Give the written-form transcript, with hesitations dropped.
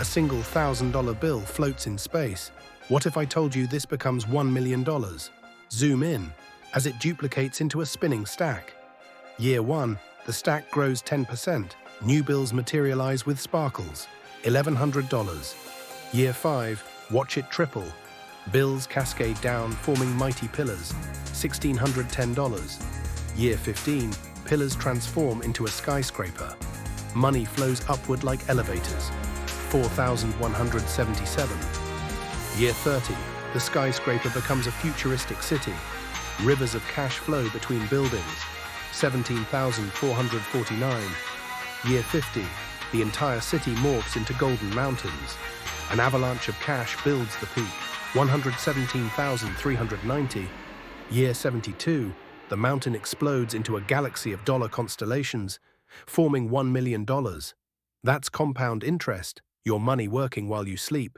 A single $1,000 bill floats in space. What if I told you this becomes $1 million? Zoom in, as it duplicates into a spinning stack. Year 1, the stack grows 10%. New bills materialize with sparkles. $1,100. Year 5, watch it triple. Bills cascade down, forming mighty pillars. $1,610. Year 15, pillars transform into a skyscraper. Money flows upward like elevators. $4,177. Year 30, the skyscraper becomes a futuristic city. Rivers of cash flow between buildings. $17,449. Year 50, the entire city morphs into golden mountains. An avalanche of cash builds the peak. $117,390. Year 72, the mountain explodes into a galaxy of dollar constellations, forming $1 million. That's compound interest, your money working while you sleep.